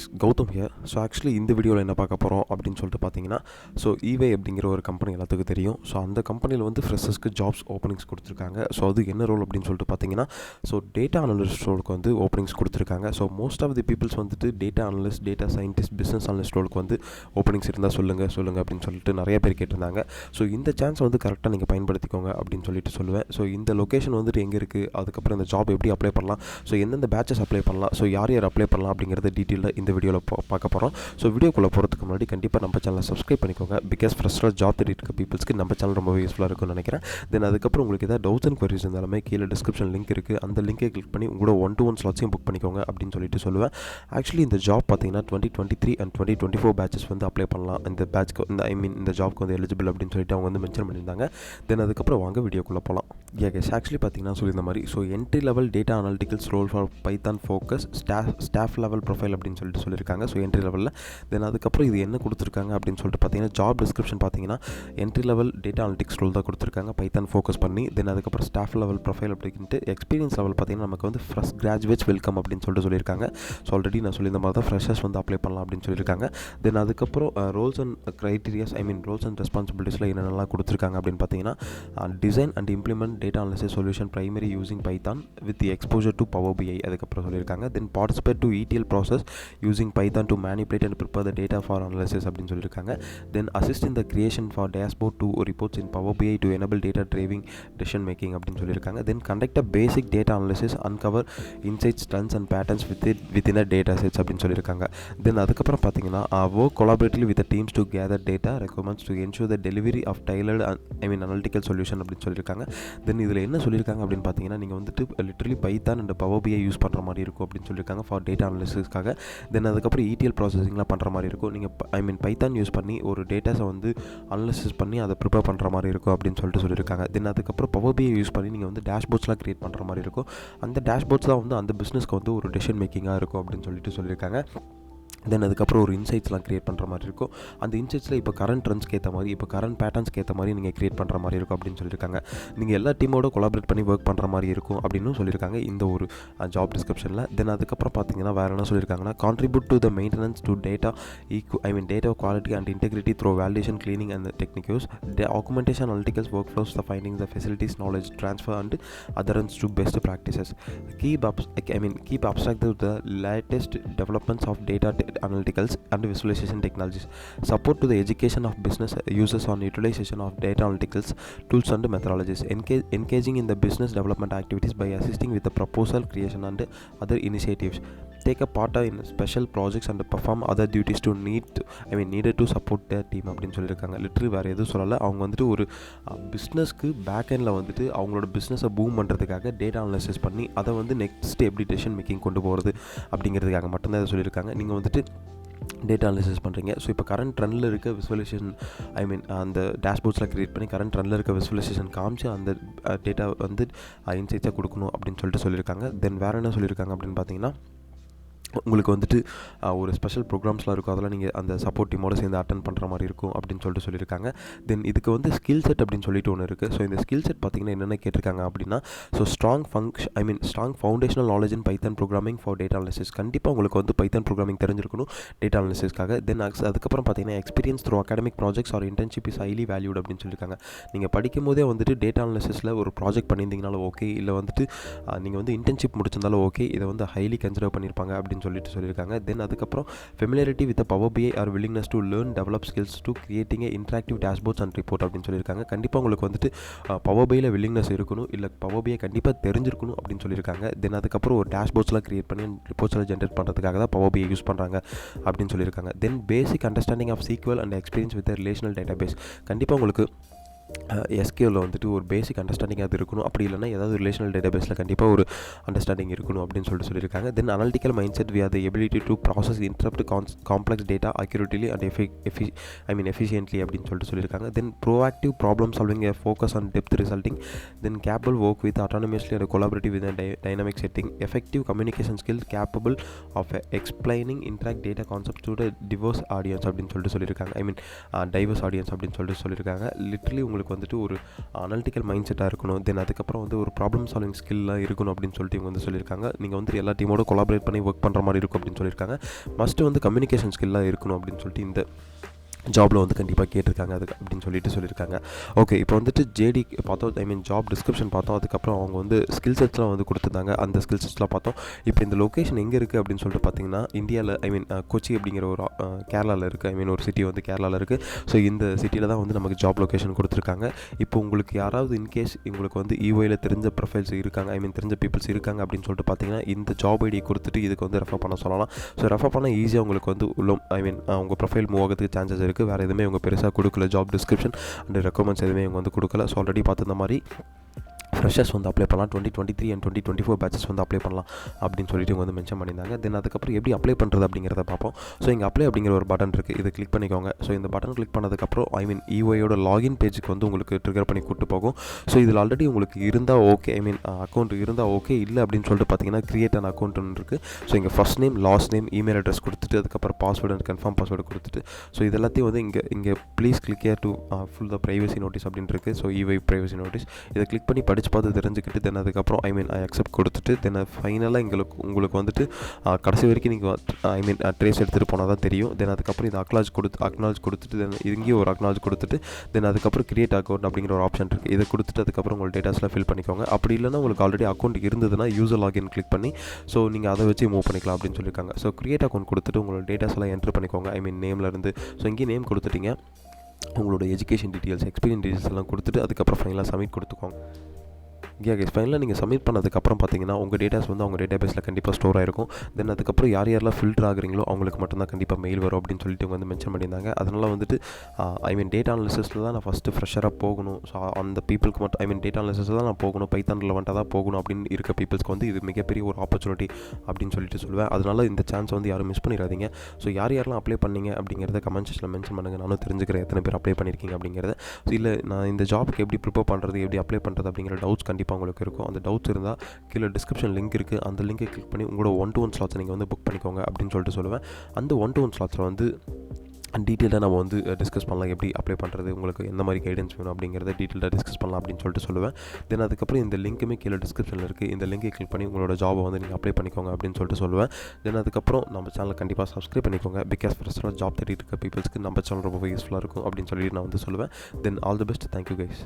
Guys, Gautam here. So actually இந்த வீடியோவில் என்ன பார்க்க போகிறோம் அப்படின்னு சொல்லிட்டு பார்த்தீங்கன்னா, ஸோ ஈவே அப்படிங்கிற ஒரு கம்பெனி எல்லாத்துக்கும் தெரியும். ஸோ அந்த கம்பெனியில் வந்து ஃப்ரெஷர்ஸ்க்கு ஜாப்ஸ் ஓப்பனிங்ஸ் கொடுத்துருக்காங்க. ஸோ அது என்ன ரோல் அப்படின்னு சொல்லிட்டு பார்த்தீங்கன்னா, ஸோ டேட்டா அனலிஸ்ட் ரோலுக்கு வந்து ஓப்பனிங்ஸ் கொடுத்துருக்காங்க. So most of the peoples வந்துட்டு data analyst, data scientist, business analyst ரோலுக்கு வந்து ஓப்பனிங்ஸ் இருந்தால் சொல்லுங்கள் அப்படின்னு சொல்லிட்டு நிறைய பேர் கேட்டிருந்தாங்க. ஸோ இந்த சான்ஸ் வந்து கரெக்டாக நீங்கள் பயன்படுத்திக்கோங்க அப்படின்னு சொல்லிட்டு சொல்லுவேன். ஸோ இந்த லொக்கேஷன் வந்துட்டு எங்கே இருக்குது, அதுக்கப்புறம் இந்த ஜாப் எப்படி அப்ளை பண்ணலாம், ஸோ எந்தெந்த பேச்சஸ் அப்ளை பண்ணலாம், ஸோ யார் அப்ளை பண்ணலாம் அப்படிங்கிறத டீட்டெயிலாக இந்த வீடியோவில் பார்க்க போகிறோம். ஸோ வீடியோக்குள்ளே போகிறதுக்கு முன்னாடி கண்டிப்பாக நம்ம சேனலை சப்ஸ்கிரைப் பண்ணிக்கோங்க. பிகாஸ் ஃப்ரெஷ்ஷாக ஜாப் தேடிட்டு இருக்க பீப்புள்ஸ்க்கு நம்ம சேனல் ரொம்ப யூஸ்ஃபுல்லாக இருக்கும்னு நினைக்கிறேன். தென் அதுக்கப்புறம் உங்களுக்கு ஏதாவது டவுட்ஸ் அண்ட் குவரிஸ் இருந்தாலுமே கீழே டிஸ்கிரிப்ஷன் லிங்க் இருக்குது, அந்த லிங்கை கிளிக் பண்ணி உங்களோட 1-to-1 ஸ்லாட்ஸையும் புக் பண்ணிக்கோங்க அப்படின்னு சொல்லிட்டு சொல்லுவேன். ஆக்சுவலி இந்த ஜாப் பார்த்தீங்கன்னா 2023 and 2024 பேச்சஸ் வந்து அப்ளை பண்ணலாம். இந்த பேட்ச்க்கு இந்த ஜாப்க்கு வந்து எலிஜிபிள் அப்படின்னு சொல்லிட்டு அவங்க வந்து மென்ஷன் பண்ணியிருந்தாங்க. தென் அதுக்கப்புறம் வாங்க வீடியோக்குள்ளே போகலாம். கேஸ், ஆக்சுவலி பார்த்தீங்கன்னா சொல்லியிருந்த மாதிரி so entry level data analyticals role for Python focus staff level profile அப்படின்னு சொல்லிட்டு சொல்லியிருக்காங்க. ஸோ என்ட்ரி லெவலில் தென் அதுக்கப்புறம் இது என்ன கொடுத்துருக்காங்க அப்படின்னு சொல்லிட்டு பார்த்தீங்கன்னா, ஜாப் டிஸ்கிரிப்ஷன் பார்த்தீங்கன்னா entry level data analytics role தான் கொடுத்துருக்காங்க, பைத்தான் ஃபோக்கஸ் பண்ணி. தென் அதுக்கப்புறம் ஸ்டாஃப் லெவல் ப்ரொஃபைல் அப்படின்ட்டு எக்ஸ்பீரியன்ஸ் லெவல் பார்த்தீங்கன்னா நமக்கு வந்து ஃப்ரெஷ் கிராஜுவேட்ஸ் வெல்கம் அப்படின்னு சொல்லிட்டு சொல்லியிருக்காங்க. ஸோ ஆல்ரெடி நான் சொல்லியிருந்த மாதிரி தான் ஃப்ரெஷர்ஸ் வந்து அப்ளை பண்ணலாம் அப்படின்னு சொல்லியிருக்காங்க. தென் அதுக்கப்புறம் roles and criterias roles and ரெஸ்பான்சிபிலிட்டிஸில் என்னென்னலாம் கொடுத்துருக்காங்க அப்படின்னு பார்த்தீங்கன்னா, design and implement data analysis solution primary using Python with exposure to power BI அதுக்கப்புறம் சொல்லியிருக்காங்க. Then participate to ETL process using Python to manipulate and prepare the data for analysis அப்படின்னு சொல்லியிருக்காங்க. Then assist in the creation for dashboard to reports in power BI to enable data driving decision making அப்படின்னு சொல்லியிருக்காங்க. Then conduct a basic data analysis, uncover insights, trends and patterns within a data sets அப்படின்னு சொல்லியிருக்காங்க. Then அதுக்கப்புறம் பார்த்தீங்கன்னா, work collaboratively with teams to gather data requirements to ensure the delivery of tailored analytical solution அப்படின்னு சொல்லியிருக்காங்க. தென் இதில் என்ன சொல்லியிருக்காங்க அப்படின்னு பார்த்தீங்கன்னா, நீங்கள் வந்துட்டு literally Python and Power BI use பண்ணுற மாதிரி இருக்கும் அப்படின்னு சொல்லியிருக்காங்க ஃபார் டேட்டா அனாலிசிஸ்க்காக. தென் அதுக்கப்புறம் ETL ப்ராசஸிங்லாம் பண்ணுற மாதிரி இருக்கும். நீங்கள் பைத்தான் யூஸ் பண்ணி ஒரு டேட்டாஸை வந்து அனலிசிஸ் பண்ணி அதை ப்ரிப்பேர் பண்ணுற மாதிரி இருக்கும் அப்படின்னு சொல்லிட்டு சொல்லியிருக்காங்க. தென் அதுக்கப்புறம் பவர் பிஐ யூஸ் பண்ணி நீங்கள் வந்து டேஷ்போர்ட்ஸ்லாம் க்ரியேட் பண்ணுற மாதிரி இருக்கும். அந்த டேஷ்போர்ட்ஸ் தான் வந்து அந்த பிஸ்னஸ்க்கு வந்து ஒரு டெசிஷன் மேக்கிங்காக இருக்கும் அப்படின்னு சொல்லிட்டு சொல்லியிருக்காங்க. தென் அதுக்கப்புறம் ஒரு இன்சைட்ஸ்லாம் க்ரியேட் பண்ணுற மாதிரி இருக்கும். அந்த இன்சைட்ஸில் இப்போ கரண்ட் ட்ரெண்ட்ஸ்க்கு ஏற்ற மாதிரி, இப்போ கரண்ட் பேட்டர்ன்ஸ்க்கு ஏற்ற மாதிரி நீங்கள் க்ரியேட் பண்ணுற மாதிரி இருக்கும் அப்படின்னு சொல்லியிருக்காங்க. நீங்கள் எல்லா டீமோட கொலாபரேட் பண்ணி ஒர்க் பண்ணுற மாதிரி இருக்கும் அப்படின்னு சொல்லியிருக்காங்க இந்த ஒரு ஜாப் டிஸ்கிரிப்ஷனில். தென் அதுக்கப்புறம் பார்த்தீங்கன்னா வேறு என்ன சொல்லியிருக்காங்கன்னா, contribute to the maintenance to data data quality and integrity through validation, cleaning and techniques, augmentation, analyticals, work flows, the findings, the facilities, knowledge transfer and adherence to best practices. Keep abstract the latest developments of data analyticals and visualization technologies. Support to the education of business users on utilization of data analyticals tools and methodologies. Engaging in the business development activities by assisting with the proposal creation and other initiatives. Take a part in special projects and perform other duties to needed to support their team அப்படின்னு சொல்லியிருக்காங்க. Literally வேறு எதுவும் சொல்லலை. அவங்க வந்துட்டு ஒரு பிஸ்னஸ்க்கு back எண்டில் வந்துட்டு அவங்களோட பிஸ்னஸை பூம் பண்ணுறதுக்காக டேட்டா அனாலிசிஸ் பண்ணி அதை வந்து நெக்ஸ்ட் எப்படி டெசிஷன் மேக்கிங் கொண்டு போகிறது அப்படிங்கிறதுக்காக மட்டும்தான் இதை சொல்லியிருக்காங்க. நீங்கள் வந்துட்டு டேட்டா அனாலிசிஸ் பண்ணுறீங்க. ஸோ இப்போ கரண்ட் ட்ரெண்டில் இருக்க விசுவலைசேஷன் அந்த டேஷ்போர்ட்ஸில் க்ரியேட் பண்ணி கரண்ட் ட்ரெண்டில் இருக்க விசுவலைசேஷன் காமிச்சு அந்த டேட்டா வந்து இன்சைட்ஸாக கொடுக்கணும் அப்படின்னு சொல்லியிருக்காங்க. தென் வேறு என்ன சொல்லியிருக்காங்க அப்படின்னு பார்த்தீங்கன்னா, உங்களுக்கு வந்துட்டு ஒரு ஸ்பெஷல் ப்ரோக்ராம்ஸ்லாம் இருக்கும், அதெல்லாம் நீங்கள் அந்த சப்போர்ட் டீமோடு சேர்ந்து அட்டன் பண்ணுற மாதிரி இருக்கும் அப்படின்னு சொல்லியிருக்காங்க. தென் இதுக்கு வந்து ஸ்கில் செட் அப்படின்னு சொல்லிட்டு ஒன்று இருக்குது. ஸோ இந்த ஸ்கில் செட் பார்த்திங்கன்னா என்னென்ன கேட்டிருக்காங்க அப்படின்னா, so strong foundational knowledge in Python programming for data analysis. கண்டிப்பாக உங்களுக்கு வந்து பைத்தான் ப்ரோக்ராமிங் தெரிஞ்சிருக்கணும் டேட்டா அனாலிசிஸ்க்காக. தென் அதுக்கப்புறம் பார்த்தீங்கன்னா, experience through academic projects or internship is highly valued அப்படின்னு சொல்லியிருக்காங்க. நீங்கள் படிக்கும் போதே வந்துட்டு டேட்டா அனாலிசிஸில் ஒரு ப்ராஜெக்ட் பண்ணியிருந்தீங்கனாலும் ஓகே, இல்லை வந்துட்டு நீங்கள் வந்து இன்டர்ன்ஷிப் முடிச்சிருந்தாலும் ஓகே, இதை வந்து ஹைலி கன்சிடர் பண்ணியிருப்பாங்க அப்படின்னு சொல்லியிருக்காங்க. தென் அதுக்கப்புறம் familiarity with Power BI or willingness to learn develop skills to creating interactive dashboards and report அப்படின்னு சொல்லியிருக்காங்க. கண்டிப்பாக உங்களுக்கு வந்துட்டு பவர் பிஐயில் வில்லிங்னஸ் இருக்கணும், இல்லை பவர் பிஐ கண்டிப்பாக தெரிஞ்சிருக்கணும் அப்படின்னு சொல்லியிருக்காங்க. தென் அதுக்கப்புறம் ஒரு டேஷ்போர்ட்ஸ்லாம் கிரியேட் பண்ணி ரிப்போர்ட்ஸ்லாம் ஜென்ரேட் பண்ணுறதுக்காக தான் பவர் பிஐ யூஸ் பண்ணுறாங்க அப்படின்னு சொல்லியிருக்காங்க. Then basic understanding of SQL and experience with relational database. கண்டிப்பாக உங்களுக்கு SQL வந்துட்டு ஒரு பேசிக் அண்டர்ஸ்டாண்டிங் அது இருக்கணும். அப்படி இல்லைனா ஏதாவது ரிலேஷனல் டேட்டாபேஸில் கண்டிப்பாக ஒரு அண்டர்ஸ்டாண்டிங் இருக்கணும் அப்படின்னு சொல்லியிருக்காங்க. Then analytical mind set we are the ability to process interrupt complex data accurately and efficiently அப்படின்னு சொல்லியிருக்காங்க. Then proactive problem solving a focus on depth resulting. Then capable work with autonomously and collaborative with dynamic setting. Effective communication skill capable of explaining interact data concept to diverse audience அப்படின்னு சொல்லியிருக்காங்க. Divorce audience அப்படின்னு சொல்லியிருக்காங்க. Literally உங்களுக்கு உங்களுக்கு வந்துட்டு ஒரு analytical mind செட்டாக இருக்கணும். தென் அதுக்கப்புறம் வந்து ஒரு ப்ராப்ளம் சால்விங் ஸ்கில்லாக இருக்கணும் அப்படின்னு சொல்லிட்டு இவங்க வந்து சொல்லியிருக்காங்க. நீங்கள் வந்து எல்லா டீமோட கொலாபரேட் பண்ணி ஒர்க் பண்ணுற மாதிரி இருக்கும் அப்படின்னு சொல்லியிருக்காங்க. மஸ்ட்டு வந்து கம்யூனிகேஷன் ஸ்கில்லாக இருக்கணும் அப்படின்னு சொல்லிட்டு இந்த ஜாபில் வந்து கண்டிப்பாக கேட்டிருக்காங்க அதுக்கு அப்படின்னு சொல்லியிருக்காங்க. ஓகே, இப்போ வந்துட்டு ஜேடி பார்த்தோம், ஜாப் டிஸ்கிரிப்ஷன் பார்த்தோம். அதுக்கப்புறம் அவங்க வந்து ஸ்கில் செட்ஸ்லாம் வந்து கொடுத்துருந்தாங்க. அந்த ஸ்கில் செட்ஸ்லாம் பார்த்தோம். இப்போ இந்த லொக்கேஷன் எங்கே இருக்குது அப்படின்னு சொல்லிட்டு பார்த்தீங்கன்னா, இந்தியாவில் கொச்சி அப்படிங்கிற ஒரு கேரளாவில் இருக்குது. ஒரு சிட்டி வந்து கேரளாவில் இருக்குது. ஸோ இந்த சிட்டியில் தான் வந்து நமக்கு ஜாப் லொக்கேஷன் கொடுத்துருக்காங்க. இப்போ உங்களுக்கு யாராவது இன்கேஸ் உங்களுக்கு வந்து ஈஓயில் தெரிஞ்ச ப்ரொஃபைல்ஸ் இருக்காங்க, தெரிஞ்ச பீப்புள்ஸ் இருக்காங்க அப்படின்னு சொல்லிட்டு பார்த்தீங்கன்னா, இந்த ஜாப் ஐடியை கொடுத்துட்டு இதுக்கு வந்து ரெஃபர் பண்ண சொல்லலாம். ஸோ ரெஃபர் பண்ணால் ஈஸியாக உங்களுக்கு வந்து உங்கள் ப்ரொஃபைல் மூவ் ஆகிறதுக்கு சான்சஸ் இருக்குது. வேறு எதுவுமே இவங்க பெருசாக கொடுக்கல. ஜாப் டிஸ்கிரிப்ஷன் அண்ட் ரெக்கமெண்ட்ஸ் எதுவுமே இவங்க வந்து கொடுக்கல. ஸோ ஆல்ரெடி பார்த்துருந்த மாதிரி ஃப்ரெஷர்ஸ் வந்து அப்ளை பண்ணலாம். 2023 அண்ட் 2024 பேச்சஸ் வந்து அப்ளை பண்ணலாம் அப்படின்னு சொல்லிட்டு இவங்க வந்து மென்ஷன் பண்ணியிருந்தாங்க. தென் அதுக்கப்புறம் எப்படி அப்ளை பண்ணுறது அப்படிங்கிறத பார்ப்போம். ஸோ இங்கே அப்ளை அப்படிங்கிற ஒரு பட்டன் இருக்குது. இதை கிளிக் பண்ணிக்கோங்க. ஸோ இந்த பட்டன் கிளிக் பண்ணதுக்கப்புறம் இஓயோட லாகின் பேஜுக்கு வந்து உங்களுக்கு ட்ரிகர் பண்ணி கூட்டு போகும். ஸோ இதில் ஆல்ரெடி உங்களுக்கு இருந்தால் ஓகே, அக்கௌண்ட் இருந்தால் ஓகே. இல்லை அப்படின்னு சொல்லிட்டு பார்த்தீங்கன்னா கிரியேட் அன் அக்கௌண்ட்னு இருக்குது. ஸோ இங்கே first name, last name, email address கொடுத்துட்டு அதுக்கப்புறம் பாஸ்வேர்டு அண்ட் கன்ஃபார்ம் பாஸ்வேர்டு கொடுத்துட்டு ஸோ இது எல்லாத்தையும் வந்து இங்கே please click here to full the privacy notice அப்படின்னு இருக்குது. ஸோ இவை ப்ரைவசி நோட்டீஸ் இதை கிளிக் பண்ணி படித்து பார்த்து தெரிஞ்சுக்கிட்டு தென் அதுக்கப்புறம் ஐ அக்செப்ட் கொடுத்துட்டு தென் ஃபைனலாக உங்களுக்கு வந்துட்டு கடைசி வரைக்கும் நீங்கள் ட்ரேஸ் எடுத்துகிட்டு போனால் தான் தெரியும். தென் அதுக்கப்புறம் இது அக்னாலஜ் கொடுத்துட்டு தென் இங்கேயும் ஒரு அக்னாலஜ் கொடுத்துட்டு தென் அதுக்கப்புறம் கிரியேட் அக்கௌண்ட் அப்படிங்கிற ஒரு ஆப்ஷன் இருக்குது. இதை கொடுத்துட்டு அதுக்கப்புறம் உங்கள் டேட்டாஸ்லாம் ஃபில் பண்ணிக்கோங்க. அப்படி இல்லைனா உங்களுக்கு ஆல்ரெடி அக்கௌண்ட் இருந்ததுன்னா யூசர் லாகின் கிளிக் பண்ணி ஸோ நீங்கள் அதை வச்சு மூவ் பண்ணிக்கலாம் அப்படின்னு சொல்லியிருக்காங்க. ஸோ கிரியேட் அக்கௌண்ட் கொடுத்துட்டு உங்களோட டேட்டாஸ் எல்லாம் என்ட்ரு பண்ணிக்கோங்க. நேம்லேருந்து ஸோ இங்கேயும் நேம் கொடுத்துட்டீங்க. உங்களோட எஜுகேஷன் டீட்டெயில்ஸ், எக்ஸ்பீரியன்ஸ் டீட்டெயில்ஸ் எல்லாம் கொடுத்துட்டு அதுக்கப்புறம் ஃபைனலாக சப்மிட் கொடுத்துக்கோங்க. ஃபைனலாக நீங்கள் சப்மிட் பண்ணதுக்கப்புறம் பார்த்தீங்கன்னா உங்கள் டேட்டாஸ் வந்து அவங்க டேட்டா பேஸில் கண்டிப்பாக ஸ்டோர் ஆகிருக்கும். தென் அதுக்கப்புறம் யாரெல்லாம் ஃபில்டர் ஆகுறீங்களோ அவங்களுக்கு மட்டும்தான் கண்டிப்பாக மெயில் வரும் அப்படின்னு சொல்லிட்டு இவங்க வந்து மென்ஷன் பண்ணியிருந்தாங்க. அதனால் வந்துட்டு டேட்டா அனாலிசிஸில் தான் நான் ஃபஸ்ட்டு ஃப்ரெஷராக போகணும். ஸோ அந்த பீப்புளுக்கு மட்டும் டேட்டா அனாலிசிஸில் தான் நான் போகணும், பைத்தான் ரிலவெண்ட்டாக தான் போகணும் அப்படின்னு இருக்க பீப்புள்ஸ்க்கு வந்து இது மிகப்பெரிய ஒரு ஆப்பர்ச்சுனிட்டி அப்படின்னு சொல்லிட்டு சொல்லுவேன். அதனால் இந்த சான்ஸ் வந்து யாரும் மிஸ் பண்ணிடாதீங்க. ஸோ யாரெல்லாம் அப்ளை பண்ணீங்க அப்படிங்கிறத கமெண்ட் செக்ஷனில் மென்ஷன் பண்ணுங்கள். நானும் தெரிஞ்சுக்கிறேன் எத்தனை பேர் அப்ளை பண்ணியிருக்கீங்க அப்படிங்கிறத. ஸோ இல்லை நான் இந்த ஜாபுக்கு எப்படி ப்ரிப்பேர் பண்ணுறது, எப்படி அப்ளை பண்ணுறது அப்படிங்கிற டவுட்ஸ் கண்டிப்பாக உங்களுக்கு இருக்கும். அந்த டவுட்ஸ் இருந்தால் கீழே டிஸ்கிரிப்ஷன் லிங்க் இருக்குது. அந்த லிங்கை கிளிக் பண்ணி உங்களோட 1-to-1 ஸ்லாட்ஸை நீங்கள் வந்து புக் பண்ணிக்கோங்க அப்படின்னு சொல்லிட்டு சொல்லுவேன். அந்த 1-to-1 ஸ்லாட்ஸில் வந்து டீட்டெயிலாக நம்ம வந்து டிஸ்கஸ் பண்ணலாம். எப்படி அப்ளை பண்ணுறது, உங்களுக்கு எந்த மாதிரி கைடன்ஸ் வேணும் அப்படிங்கிறத டீட்டெயிலாக டிஸ்கஸ் பண்ணலாம் அப்படின்னு சொல்லிட்டு சொல்லுவேன். தென் அதுக்கப்புறம் இந்த லிங்க்குமே கீழே டிஸ்கிரிப்ஷனில் இருக்குது. இந்த லிங்கை கிளிக் பண்ணி உங்களோட ஜாபை வந்து நீங்கள் அப்ளை பண்ணிக்கோங்க அப்படின்னு சொல்லிட்டு சொல்லுவேன். தென் அதுக்கப்புறம் நம்ம சேனலை கண்டிப்பாக சப்ஸ்கிரைப் பண்ணிக்கோங்க. பிகாஸ் ஃபர்ஸ்ட்டாக ஜாப் தேடிட்டு இருக்க பீப்புள்ஸ்க்கு நம்ம சேனல் ரொம்ப யூஸ்ஃபுல்லாக இருக்கும் அப்படின்னு சொல்லிட்டு நான் வந்து சொல்லுவேன். Then all the best. Thank you guys.